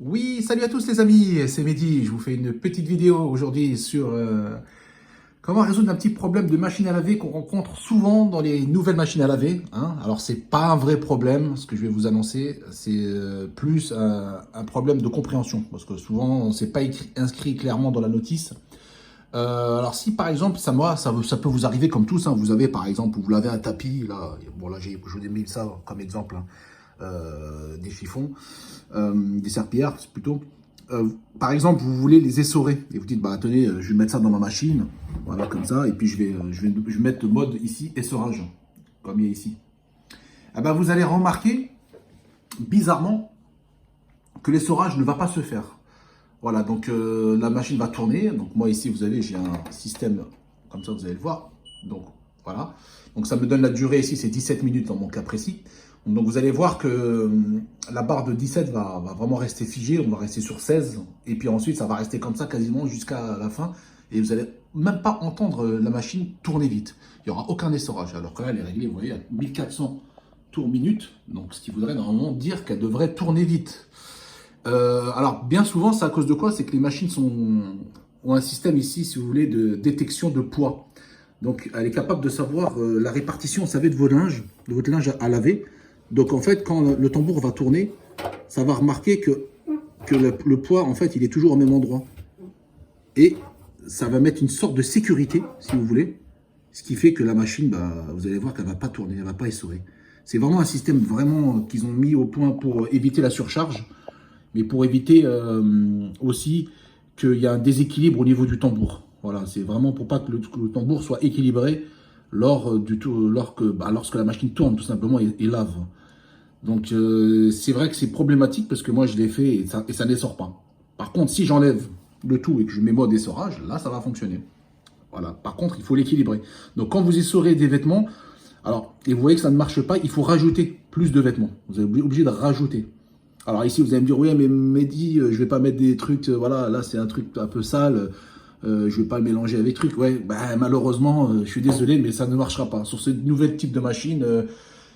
Oui, salut à tous les amis, c'est Mehdi. Je vous fais une petite vidéo aujourd'hui sur comment résoudre un petit problème de machine à laver qu'on rencontre souvent dans les nouvelles machines à laver, hein. Alors, c'est pas un vrai problème, ce que je vais vous annoncer, c'est plus un problème de compréhension, parce que souvent, c'est pas inscrit clairement dans la notice. Alors, si par exemple, ça peut vous arriver comme tous, hein. Vous avez par exemple, vous lavez un tapis, là, bon là, je vous ai mis ça comme exemple, hein. Des chiffons, des serpillères plutôt. Par exemple, vous voulez les essorer et vous dites, bah tenez, je vais mettre ça dans ma machine, voilà comme ça, et puis je vais mettre le mode ici essorage, comme il y a ici. Eh ben, vous allez remarquer bizarrement que l'essorage ne va pas se faire. Voilà, donc la machine va tourner. Donc moi ici, vous avez, j'ai un système comme ça, vous allez le voir. Donc voilà, donc ça me donne la durée ici, c'est 17 minutes dans mon cas précis. Donc vous allez voir que la barre de 17 va vraiment rester figée, on va rester sur 16, et puis ensuite ça va rester comme ça quasiment jusqu'à la fin, et vous n'allez même pas entendre la machine tourner vite. Il n'y aura aucun essorage, alors que là elle est réglée, vous voyez, à 1400 tours minute, donc ce qui voudrait normalement dire qu'elle devrait tourner vite. Alors bien souvent c'est à cause de quoi? C'est que les machines ont un système ici, si vous voulez, de détection de poids. Donc elle est capable de savoir la répartition, vous savez, de votre linge à laver. Donc en fait, quand le tambour va tourner, ça va remarquer que le poids, en fait, il est toujours au même endroit. Et ça va mettre une sorte de sécurité, si vous voulez. Ce qui fait que la machine, bah, vous allez voir qu'elle ne va pas tourner, elle ne va pas essorer. C'est vraiment un système vraiment qu'ils ont mis au point pour éviter la surcharge, mais pour éviter aussi qu'il y a un déséquilibre au niveau du tambour. Voilà, c'est vraiment pour pas que le tambour soit équilibré lorsque la machine tourne, tout simplement, et lave. Donc c'est vrai que c'est problématique parce que moi je l'ai fait et ça ne sort pas. Par contre, si j'enlève le tout et que je mets mode essorage, là ça va fonctionner. Voilà. Par contre, il faut l'équilibrer. Donc quand vous essorez des vêtements, alors, et vous voyez que ça ne marche pas, il faut rajouter plus de vêtements. Vous êtes obligé de rajouter. Alors ici, vous allez me dire, oui, mais Mehdi, je vais pas mettre des trucs, voilà, là c'est un truc un peu sale, je vais pas le mélanger avec des trucs. Ouais, bah, malheureusement, je suis désolé, mais ça ne marchera pas. Sur ce nouvel type de machine,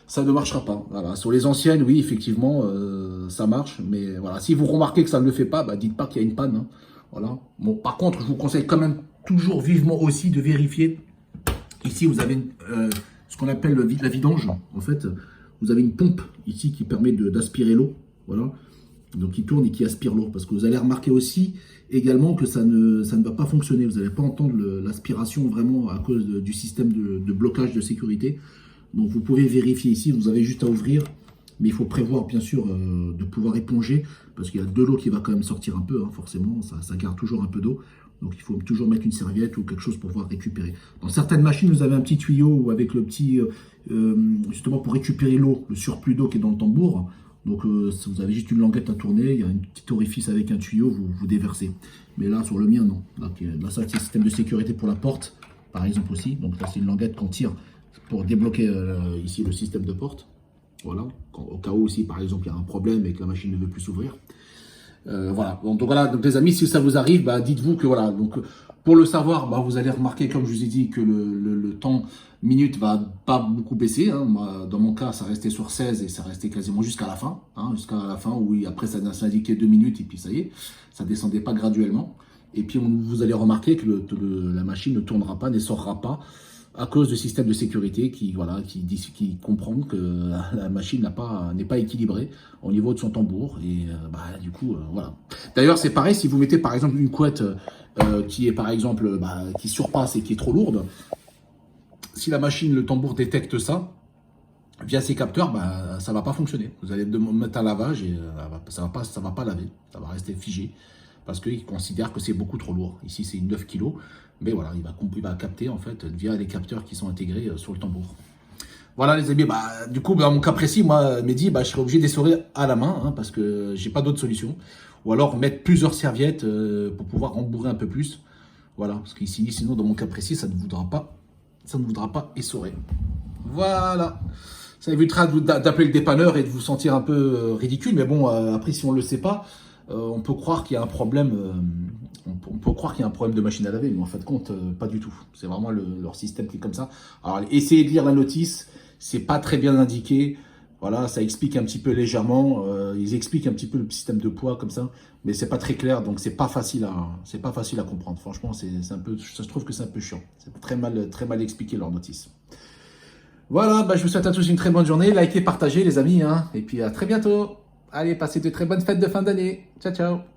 ça ne marchera pas. Voilà. Sur les anciennes, oui, effectivement, ça marche. Mais voilà, si vous remarquez que ça ne le fait pas, bah, dites pas qu'il y a une panne, hein. Voilà. Bon, par contre, je vous conseille quand même toujours vivement aussi de vérifier. Ici, vous avez ce qu'on appelle la vidange. En fait, vous avez une pompe ici qui permet d'aspirer l'eau. Voilà. Donc, qui tourne et qui aspire l'eau. Parce que vous allez remarquer aussi également que ça ne va pas fonctionner. Vous n'allez pas entendre l'aspiration vraiment à cause du système de blocage de sécurité. Donc vous pouvez vérifier ici, vous avez juste à ouvrir, mais il faut prévoir bien sûr de pouvoir éponger, parce qu'il y a de l'eau qui va quand même sortir un peu, hein, forcément, ça garde toujours un peu d'eau. Donc il faut toujours mettre une serviette ou quelque chose pour pouvoir récupérer. Dans certaines machines, vous avez un petit tuyau avec le petit, justement pour récupérer l'eau, le surplus d'eau qui est dans le tambour. Donc vous avez juste une languette à tourner, il y a un petit orifice avec un tuyau, vous déversez. Mais là, sur le mien, non. Là ça, c'est le système de sécurité pour la porte, par exemple aussi. Donc là, c'est une languette qu'on tire pour débloquer ici le système de porte. Voilà, au cas où aussi par exemple il y a un problème et que la machine ne veut plus s'ouvrir. Voilà, donc voilà, donc les amis, si ça vous arrive, bah, dites-vous que voilà, donc pour le savoir, bah, vous allez remarquer, comme je vous ai dit, que le temps minute va pas beaucoup baisser, hein. Moi, dans mon cas, ça restait sur 16 et ça restait quasiment jusqu'à la fin, hein, où après ça s'indiquait 2 minutes et puis ça y est, ça descendait pas graduellement. Et puis vous allez remarquer que la machine ne tournera pas, ne sortira pas, à cause du système de sécurité qui comprend que la machine n'est pas équilibrée au niveau de son tambour. Et bah, du coup, voilà. D'ailleurs, c'est pareil, si vous mettez par exemple une couette qui est par exemple, qui surpasse et qui est trop lourde, si la machine, le tambour détecte ça, via ces capteurs, bah, ça ne va pas fonctionner. Vous allez mettre un lavage et ça va pas laver, ça va rester figé. Parce qu'il considère que c'est beaucoup trop lourd. Ici, c'est 9 kg. Mais voilà, il va capter en fait via les capteurs qui sont intégrés sur le tambour. Voilà les amis, bah, du coup, dans mon cas précis, moi, Mehdi, bah, je serais obligé d'essorer à la main, hein, parce que j'ai pas d'autre solution. Ou alors mettre plusieurs serviettes pour pouvoir rembourrer un peu plus. Voilà, parce qu'ici, sinon, dans mon cas précis, ça ne voudra pas essorer. Voilà. Ça évitera d'appeler le dépanneur et de vous sentir un peu ridicule. Mais bon, après, si on ne le sait pas, on peut croire qu'il y a un problème. On peut croire qu'il y a un problème de machine à laver, mais en fait, compte, pas du tout. C'est vraiment leur système qui est comme ça. Alors, essayez de lire la notice. C'est pas très bien indiqué. Voilà, ça explique un petit peu légèrement. Ils expliquent un petit peu le système de poids comme ça, mais c'est pas très clair, donc c'est pas facile à comprendre. Franchement, c'est un peu, je trouve que c'est un peu chiant. C'est très mal expliqué leur notice. Voilà, bah, je vous souhaite à tous une très bonne journée. Likez, partagez les amis, hein, et puis à très bientôt. Allez, passez de très bonnes fêtes de fin d'année. Ciao, ciao.